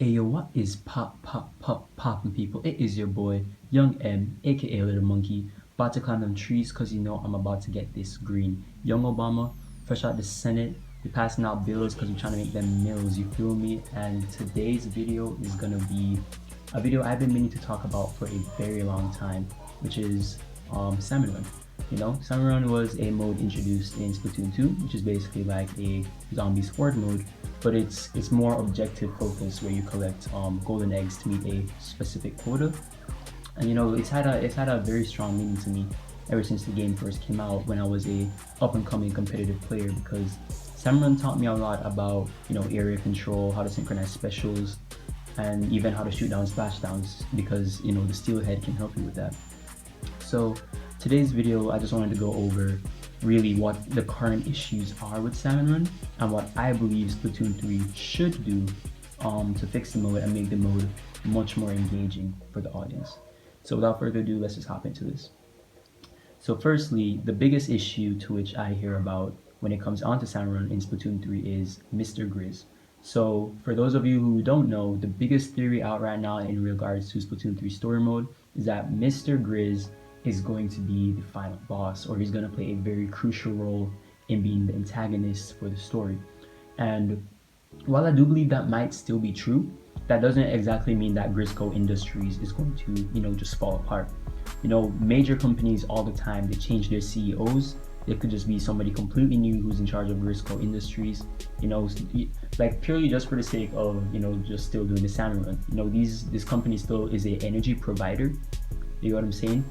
Hey yo, what is poppin' people? It is your boy, Young M, aka Little Monkey, about to climb them trees cause you know I'm about to get this green. Young Obama, fresh out the Senate, we passing out bills cause we're trying to make them mills, you feel me? And today's video is gonna be a video I've been meaning to talk about for a very long time, which is Salmon Run. You know, Salmon Run was a mode introduced in Splatoon 2, which is basically like a zombies horde mode, but it's more objective focused where you collect golden eggs to meet a specific quota. And you know, it's had a very strong meaning to me ever since the game first came out when I was a up and coming competitive player, because Salmon taught me a lot about, you know, area control, how to synchronize specials, and even how to shoot down splashdowns, because you know the steelhead can help you with that. So today's video, I just wanted to go over really what the current issues are with Salmon Run and what I believe Splatoon 3 should do to fix the mode and make the mode much more engaging for the audience. So without further ado, let's just hop into this. So firstly, the biggest issue to which I hear about when it comes onto Salmon Run in Splatoon 3 is Mr. Grizz. So for those of you who don't know, the biggest theory out right now in regards to Splatoon 3 story mode is that Mr. Grizz is going to be the final boss, or he's going to play a very crucial role in being the antagonist for the story. And while I do believe that might still be true, that doesn't exactly mean that Grisco Industries is going to, you know, just fall apart. You know, major companies all the time, they change their CEOs. It could just be somebody completely new who's in charge of Grisco Industries, you know, like purely just for the sake of, you know, just still doing the Salmon Run. You know, this company still is a energy provider. You know what I'm saying?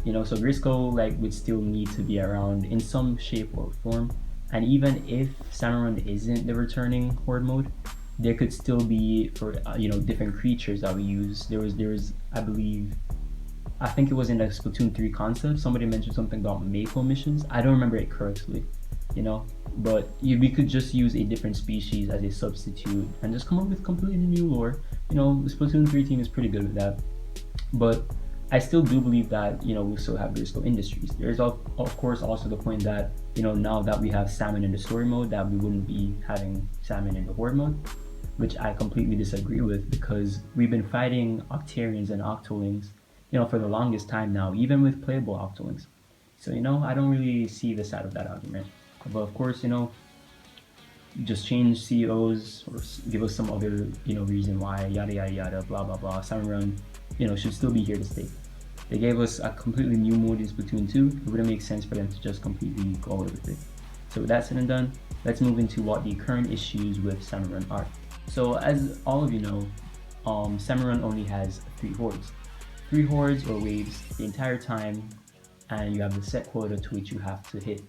You know, so Grisco like would still need to be around in some shape or form. And even if Salmon Run isn't the returning horde mode, there could still be for you know, different creatures that we use. There was I believe, I think it was in the Splatoon 3 concept, somebody mentioned something about Mako missions. I don't remember it correctly, you know, but we could just use a different species as a substitute and just come up with completely new lore. You know, the Splatoon 3 team is pretty good with that. But I still do believe that, you know, we still have Grisco Industries. There's of course also the point that, you know, now that we have Salmon in the story mode, that we wouldn't be having Salmon in the horde mode, which I completely disagree with, because we've been fighting Octarians and Octolings, you know, for the longest time now, even with playable Octolings. So, you know, I don't really see the side of that argument. But of course, you know, just change CEOs or give us some other, you know, reason why, yada yada yada, blah blah blah. Salmon Run, you know, should still be here to stay. They gave us a completely new mode in Splatoon 2. It wouldn't make sense for them to just completely go away with it. So with that said and done, let's move into what the current issues with Salmon Run are. So as all of you know, Salmon Run only has 3 hordes. 3 hordes or waves the entire time, and you have the set quota to which you have to hit.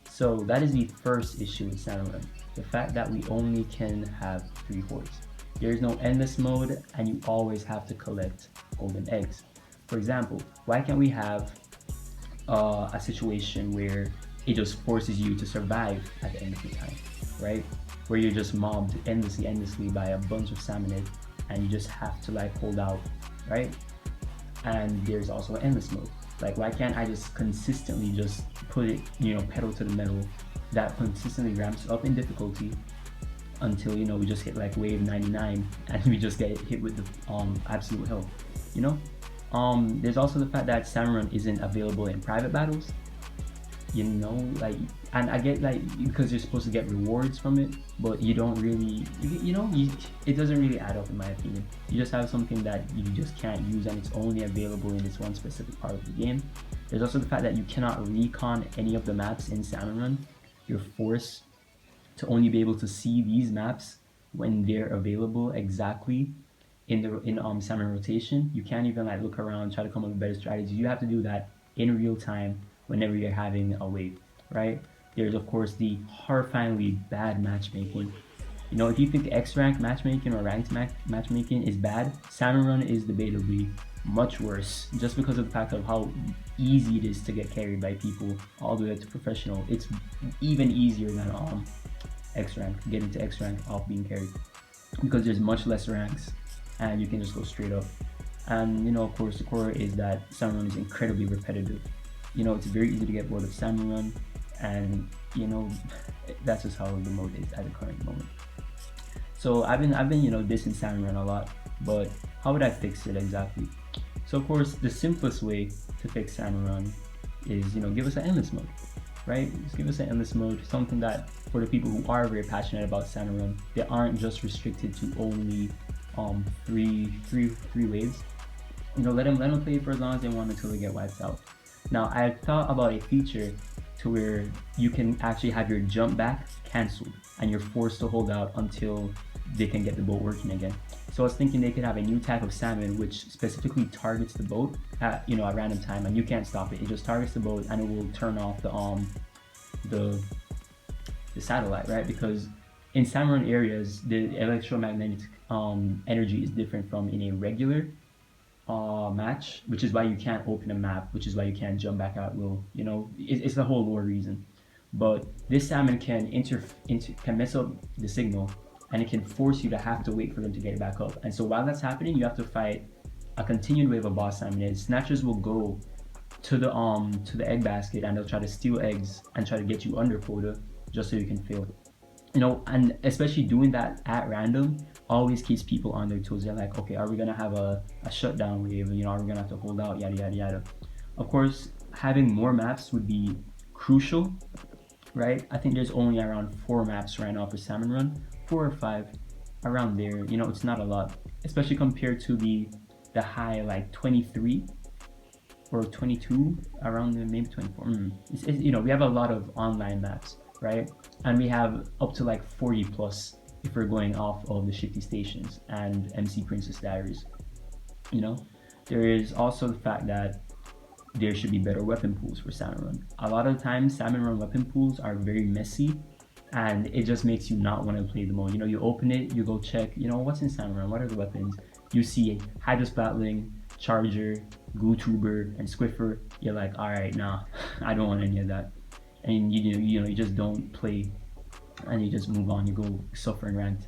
So that is the first issue with Salmon Run, the fact that we only can have 3 hordes. There is no endless mode, and you always have to collect golden eggs. For example, why can't we have a situation where it just forces you to survive at the end of the time, right? Where you're just mobbed endlessly by a bunch of salmonid, and you just have to like hold out, right? And there's also an endless mode. Like, why can't I just consistently just put it, you know, pedal to the metal, that consistently ramps up in difficulty until, you know, we just hit like wave 99 and we just get hit with the absolute hell, you know? There's also the fact that Salmon Run isn't available in private battles, you know, like, and I get like, because you're supposed to get rewards from it, but you don't really, you know, it doesn't really add up in my opinion. You just have something that you just can't use, and it's only available in this one specific part of the game. There's also the fact that you cannot recon any of the maps in Salmon Run. You're forced to only be able to see these maps when they're available exactly in Salmon rotation. You can't even like look around, try to come up with better strategies. You have to do that in real time whenever you're having a wave, right? There's of course the horrifyingly bad matchmaking. You know, if you think X rank matchmaking or ranked matchmaking is bad, Salmon Run is debatably much worse, just because of the fact of how easy it is to get carried by people all the way up to professional. It's even easier than X rank, getting to X rank off being carried, because there's much less ranks and you can just go straight up. And you know, of course, the core is that Salmon Run is incredibly repetitive. You know, it's very easy to get bored of Salmon Run, and you know, that's just how the mode is at the current moment. So I've been dissing Salmon Run a lot, but how would I fix it exactly? So of course the simplest way to fix Salmon Run is give us an endless mode, right? Just give us an endless mode, something that for the people who are very passionate about Salmon Run, they aren't just restricted to only three waves. Let them play for as long as they want until they get wiped out. Now I thought about a feature to where you can actually have your jump back cancelled and you're forced to hold out until they can get the boat working again. So I was thinking they could have a new type of salmon which specifically targets the boat at random time, and you can't stop it. It just targets the boat and it will turn off the satellite, right? Because in salmon areas the electromagnetic energy is different from in a regular match, which is why you can't open a map, which is why you can't jump back out. It's the whole lore reason. But this salmon can can mess up the signal, and it can force you to have to wait for them to get it back up. And so while that's happening, you have to fight a continued wave of boss salmon. And snatchers will go to the egg basket and they'll try to steal eggs and try to get you under quota just so you can fail. And especially doing that at random always keeps people on their toes. They're like, okay, are we gonna have a shutdown wave? Are we gonna have to hold out? Yada yada yada. Of course, having more maps would be crucial, right? I think there's only around 4 maps right now for Salmon Run, 4 or 5, around there. It's not a lot, especially compared to the high like 23 or 22, around there, maybe 24. We have a lot of online maps, right? And we have up to like 40 plus if we're going off of the Shifty Stations and MC Princess Diaries. There is also the fact that there should be better weapon pools for Salmon Run. A lot of times Salmon Run weapon pools are very messy and it just makes you not want to play the mode. You open it, you go check, what's in Salmon Run, what are the weapons? You see Hydrosplatling, Charger, Glue Tuber, and Squiffer. You're like, all right, nah, I don't want any of that. And you just don't play and you just move on, you go suffer and rant.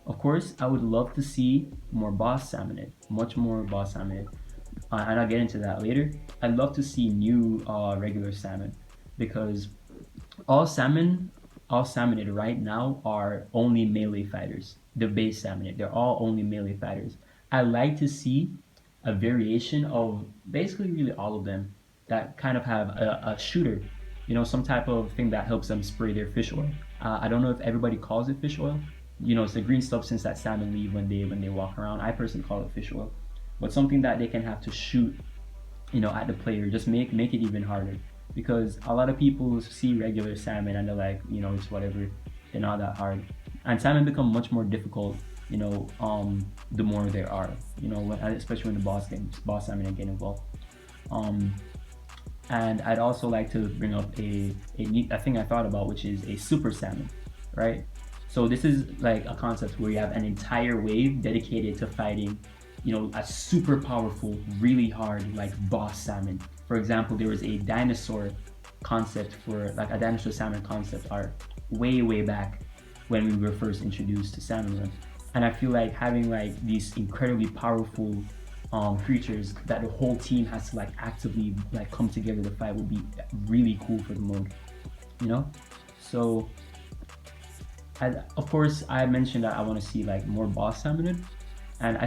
Of course, I would love to see more boss salmonid, much more boss salmonid. And I'll get into that later. I'd love to see new regular salmon, because all salmonid right now are only melee fighters. The base salmonid, they're all only melee fighters. I like to see a variation of basically really all of them that kind of have a shooter, some type of thing that helps them spray their fish oil. I don't know if everybody calls it fish oil. It's the green substance that salmon leave when they walk around. I personally call it fish oil, but something that they can have to shoot, at the player, just make it even harder. Because a lot of people see regular salmon and they're like, it's whatever. They're not that hard, and salmon become much more difficult. The more there are, especially when the boss salmon get involved. And I'd also like to bring up a thing I thought about, which is a super salmon, right? So this is like a concept where you have an entire wave dedicated to fighting, a super powerful, really hard like boss salmon. For example, there was a dinosaur concept for like a dinosaur salmon concept art way back when we were first introduced to Salmon Run. And I feel like having like these incredibly powerful creatures that the whole team has to like actively like come together to fight would be really cool for the mode, So of course I mentioned that I want to see like more boss salmonid, and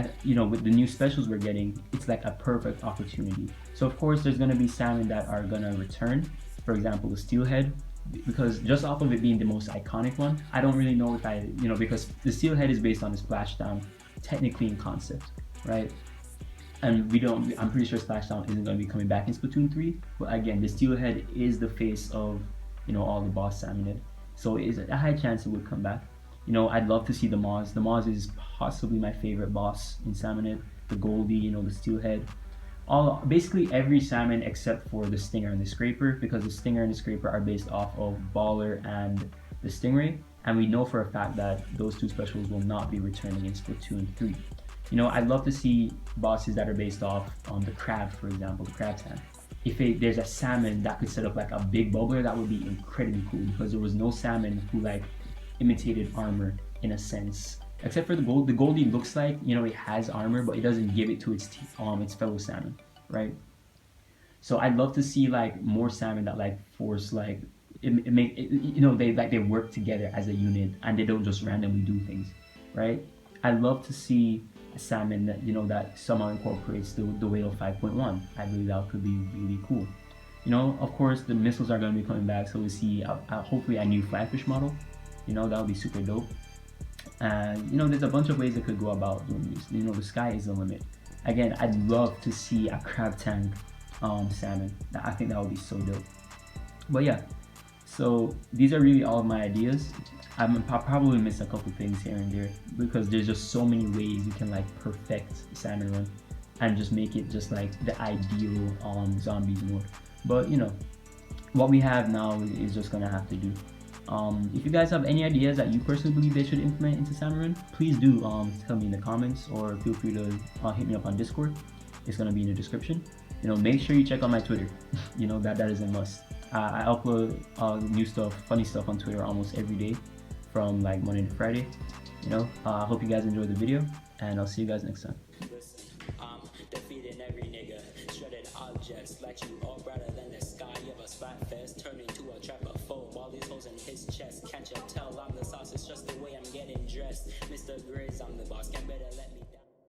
with the new specials we're getting, it's like a perfect opportunity. So of course there's going to be salmon that are going to return, for example the steelhead, because just off of it being the most iconic one, I don't really know if because the steelhead is based on the splashdown technically in concept, right? And I'm pretty sure Splashdown isn't going to be coming back in Splatoon 3, but again, the Steelhead is the face of, all the boss salmonid. So it's a high chance it would come back. I'd love to see the Moz. The Moz is possibly my favorite boss in salmonid. The Goldie, the Steelhead. Basically every salmon except for the Stinger and the Scraper, because the Stinger and the Scraper are based off of Baller and the Stingray, and we know for a fact that those two specials will not be returning in Splatoon 3. I'd love to see bosses that are based off the crab, for example, the crab tank. If there's a salmon that could set up like a big bubbler, that would be incredibly cool, because there was no salmon who like imitated armor in a sense, except for the Gold. The Goldie looks like, it has armor, but it doesn't give it to its fellow salmon, right? So I'd love to see like more salmon that like force like they work together as a unit and they don't just randomly do things. right? I'd love to see a salmon that that somehow incorporates the whale 5.1. I believe that could be really cool. Of course, the missiles are going to be coming back, so we'll see hopefully a new flatfish model. That would be super dope. And there's a bunch of ways they could go about doing this. The sky is the limit. Again, I'd love to see a crab tank salmon. I think that would be so dope. But yeah, so these are really all of my ideas. I'm probably miss a couple things here and there because there's just so many ways you can like perfect salmon run and just make it just like the ideal zombies mode. But what we have now is just gonna have to do. If you guys have any ideas that you personally believe they should implement into salmon run, please do tell me in the comments, or feel free to hit me up on Discord. It's gonna be in the description. Make sure you check out my Twitter. That is a must. I upload new stuff, funny stuff on Twitter almost every day from like Monday to Friday. I hope you guys enjoyed the video, and I'll see you guys next time. Listen, I'm defeating every nigga, shredded objects like you all brighter than the sky of a spot fest, turn into a trap.